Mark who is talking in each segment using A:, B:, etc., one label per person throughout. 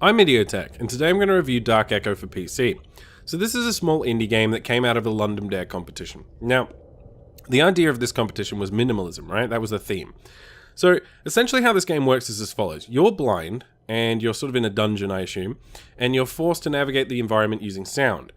A: I'm Idiotech, and today I'm going to review Dark Echo for PC. So this is a small indie game that came out of a London Dare competition. Now, the idea of this competition was minimalism, right? That was the theme. So essentially how this game works is as follows. You're blind, and you're sort of in a dungeon, I assume, and you're forced to navigate the environment using sound.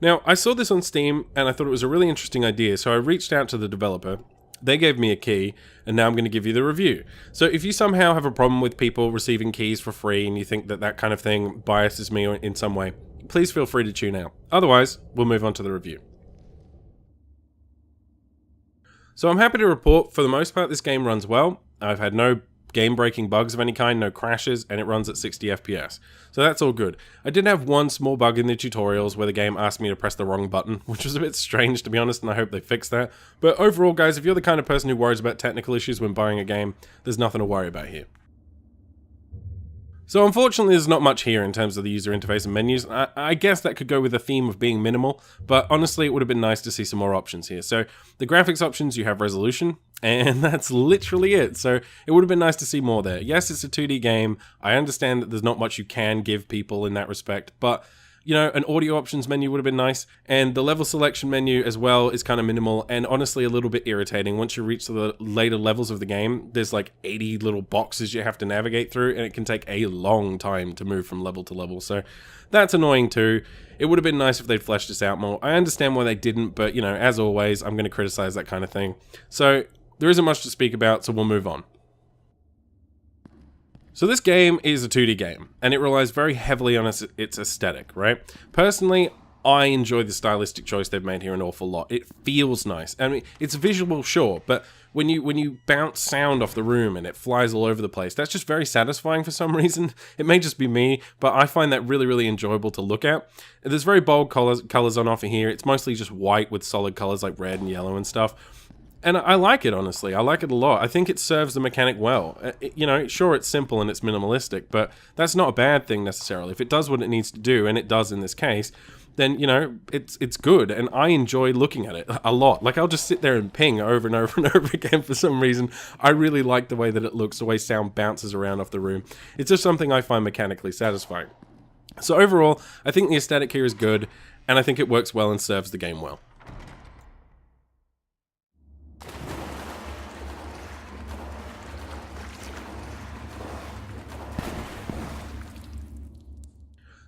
A: Now, I saw this on Steam, and I thought it was a really interesting idea, so I reached out to the developer. They gave me a key, and now I'm going to give you the review. So if you somehow have a problem with people receiving keys for free, and you think that that kind of thing biases me in some way, please feel free to tune out. Otherwise, we'll move on to the review. So I'm happy to report, for the most part, this game runs well. I've had no game-breaking bugs of any kind, no crashes, and it runs at 60 FPS. So that's all good. I did have one small bug in the tutorials where the game asked me to press the wrong button, which was a bit strange to be honest, and I hope they fix that. But overall, guys, if you're the kind of person who worries about technical issues when buying a game, there's nothing to worry about here. So unfortunately, there's not much here in terms of the user interface and menus. I guess that could go with the theme of being minimal, but honestly, it would have been nice to see some more options here. So the graphics options, you have resolution, and that's literally it. So it would have been nice to see more there. Yes, it's a 2D game. I understand that there's not much you can give people in that respect, but you know, an audio options menu would have been nice, and the level selection menu as well is kind of minimal and honestly a little bit irritating. Once you reach the later levels of the game, there's like 80 little boxes you have to navigate through, and it can take a long time to move from level to level, so that's annoying too. It would have been nice if they'd fleshed this out more. I understand why they didn't, but you know, as always, I'm going to criticize that kind of thing. So there isn't much to speak about, so we'll move on. So this game is a 2D game, and it relies very heavily on its aesthetic, right? Personally, I enjoy the stylistic choice they've made here an awful lot. It feels nice. I mean, it's visual, sure, but when you bounce sound off the room and it flies all over the place, that's just very satisfying for some reason. It may just be me, but I find that really, really enjoyable to look at. There's very bold colors on offer here. It's mostly just white with solid colors like red and yellow and stuff. And I like it, honestly. I like it a lot. I think it serves the mechanic well. You know, sure, it's simple and it's minimalistic, but that's not a bad thing necessarily. If it does what it needs to do, and it does in this case, then, you know, it's good. And I enjoy looking at it a lot. Like, I'll just sit there and ping over and over and over again for some reason. I really like the way that it looks, the way sound bounces around off the room. It's just something I find mechanically satisfying. So overall, I think the aesthetic here is good, and I think it works well and serves the game well.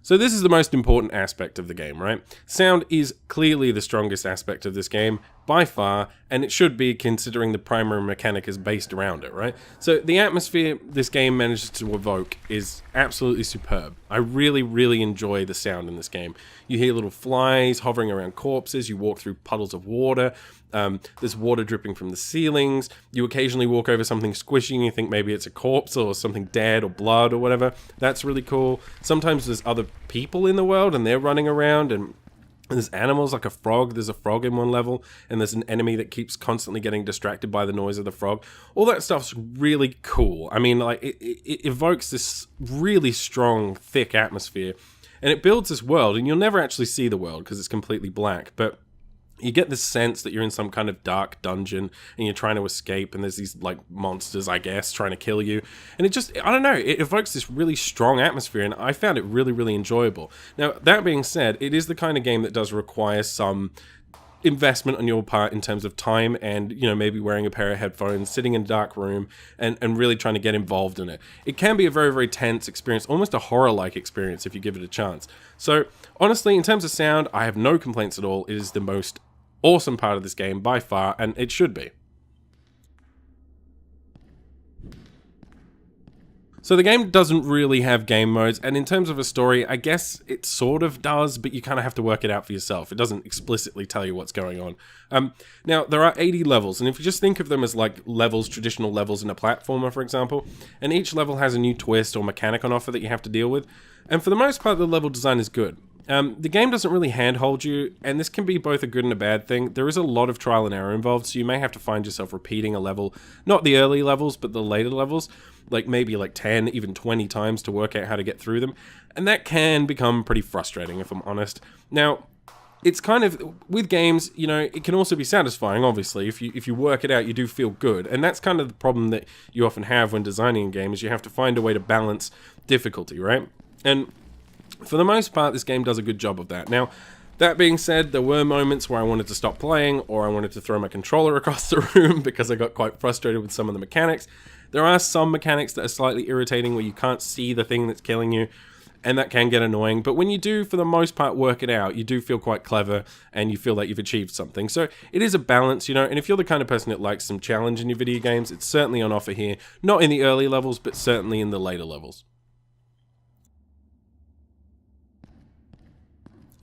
A: So this is the most important aspect of the game, right? Sound is clearly the strongest aspect of this game, by far, and it should be considering the primary mechanic is based around it, right? So the atmosphere this game manages to evoke is absolutely superb. I really, really enjoy the sound in this game. You hear little flies hovering around corpses, you walk through puddles of water, there's water dripping from the ceilings, you occasionally walk over something squishy and you think maybe it's a corpse or something dead or blood or whatever. That's really cool. Sometimes there's other people in the world and they're running around, and there's animals like a frog. There's a frog in one level, and there's an enemy that keeps constantly getting distracted by the noise of the frog. All that stuff's really cool. I mean, like, it evokes this really strong, thick atmosphere, and it builds this world, and you'll never actually see the world because it's completely black, but you get this sense that you're in some kind of dark dungeon and you're trying to escape, and there's these like monsters, I guess, trying to kill you. And it just, I don't know, it evokes this really strong atmosphere, and I found it really, really enjoyable. Now, that being said, it is the kind of game that does require some investment on your part in terms of time and, you know, maybe wearing a pair of headphones, sitting in a dark room, and really trying to get involved in it. It can be a very, very tense experience, almost a horror-like experience if you give it a chance. So, honestly, in terms of sound, I have no complaints at all. It is the most awesome part of this game by far, and it should be. So the game doesn't really have game modes, and in terms of a story, I guess it sort of does, but you kind of have to work it out for yourself. It doesn't explicitly tell you what's going on. Now, there are 80 levels, and if you just think of them as like levels, traditional levels in a platformer, for example, and each level has a new twist or mechanic on offer that you have to deal with, and for the most part, the level design is good. The game doesn't really handhold you, and this can be both a good and a bad thing. There is a lot of trial and error involved, so you may have to find yourself repeating a level, not the early levels, but the later levels, like maybe like 10, even 20 times to work out how to get through them, and that can become pretty frustrating, if I'm honest. Now, it's kind of, with games, you know, it can also be satisfying, obviously. If you work it out, you do feel good. And that's kind of the problem that you often have when designing a game, is you have to find a way to balance difficulty, right? And for the most part, this game does a good job of that. Now, that being said, there were moments where I wanted to stop playing, or I wanted to throw my controller across the room because I got quite frustrated with some of the mechanics. There are some mechanics that are slightly irritating where you can't see the thing that's killing you, and that can get annoying. But when you do, for the most part, work it out, you do feel quite clever, and you feel like you've achieved something. So it is a balance, you know, and if you're the kind of person that likes some challenge in your video games, it's certainly on offer here. Not in the early levels, but certainly in the later levels.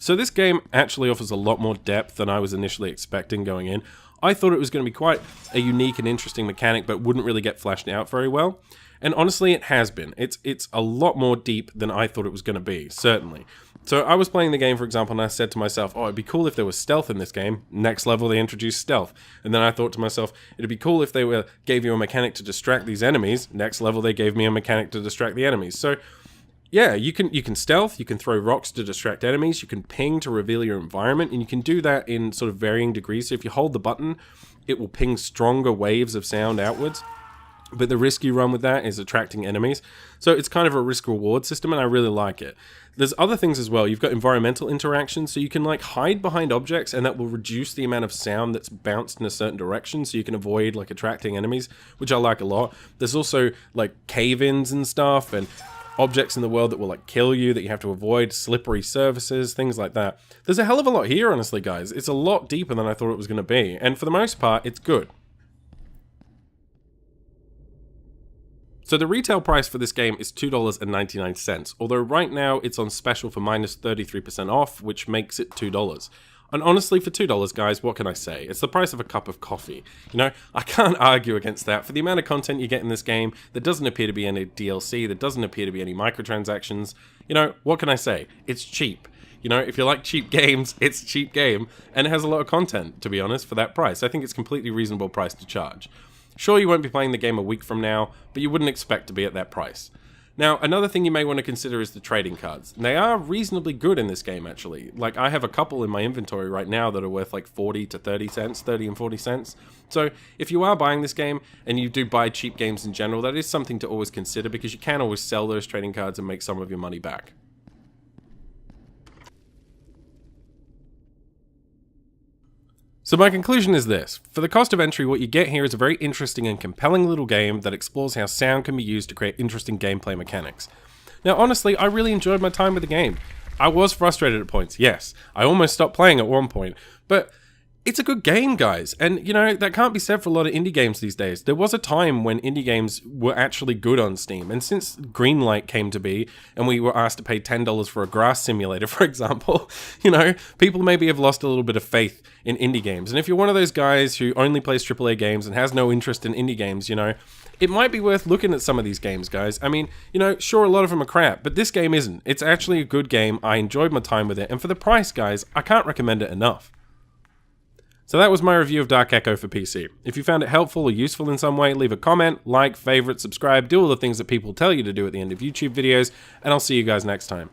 A: So this game actually offers a lot more depth than I was initially expecting going in. I thought it was going to be quite a unique and interesting mechanic, but wouldn't really get fleshed out very well. And honestly, it has been. It's a lot more deep than I thought it was going to be, certainly. So I was playing the game, for example, and I said to myself, oh, it'd be cool if there was stealth in this game. Next level, they introduced stealth. And then I thought to myself, it'd be cool if they gave you a mechanic to distract these enemies. Next level, they gave me a mechanic to distract the enemies. So yeah, you can stealth, you can throw rocks to distract enemies, you can ping to reveal your environment, and you can do that in sort of varying degrees. So if you hold the button, it will ping stronger waves of sound outwards. But the risk you run with that is attracting enemies. So it's kind of a risk-reward system, and I really like it. There's other things as well. You've got environmental interactions, so you can like hide behind objects, and that will reduce the amount of sound that's bounced in a certain direction, so you can avoid like attracting enemies, which I like a lot. There's also like cave-ins and stuff, and objects in the world that will like kill you that you have to avoid, slippery surfaces, things like that. There's a hell of a lot here, honestly, guys. It's a lot deeper than I thought it was going to be, and for the most part, it's good. So the retail price for this game is $2.99, although right now it's on special for minus 33% off, which makes it $2. And honestly, for $2, guys, what can I say? It's the price of a cup of coffee. You know, I can't argue against that. For the amount of content you get in this game, there doesn't appear to be any DLC, there doesn't appear to be any microtransactions. You know, what can I say? It's cheap. You know, if you like cheap games, it's a cheap game, and it has a lot of content, to be honest, for that price. I think it's a completely reasonable price to charge. Sure, you won't be playing the game a week from now, but you wouldn't expect to be at that price. Now, another thing you may want to consider is the trading cards. They are reasonably good in this game, actually. Like, I have a couple in my inventory right now that are worth like 40 to 30 cents, 30 and 40 cents. So, if you are buying this game, and you do buy cheap games in general, that is something to always consider, because you can always sell those trading cards and make some of your money back. So my conclusion is this. For the cost of entry, what you get here is a very interesting and compelling little game that explores how sound can be used to create interesting gameplay mechanics. Now honestly, I really enjoyed my time with the game. I was frustrated at points, yes. I almost stopped playing at one point, but it's a good game, guys. And, you know, that can't be said for a lot of indie games these days. There was a time when indie games were actually good on Steam. And since Greenlight came to be, and we were asked to pay $10 for a grass simulator, for example, you know, people maybe have lost a little bit of faith in indie games. And if you're one of those guys who only plays AAA games and has no interest in indie games, you know, it might be worth looking at some of these games, guys. I mean, you know, sure, a lot of them are crap, but this game isn't. It's actually a good game. I enjoyed my time with it. And for the price, guys, I can't recommend it enough. So that was my review of Dark Echo for PC. If you found it helpful or useful in some way, leave a comment, like, favorite, subscribe, do all the things that people tell you to do at the end of YouTube videos, and I'll see you guys next time.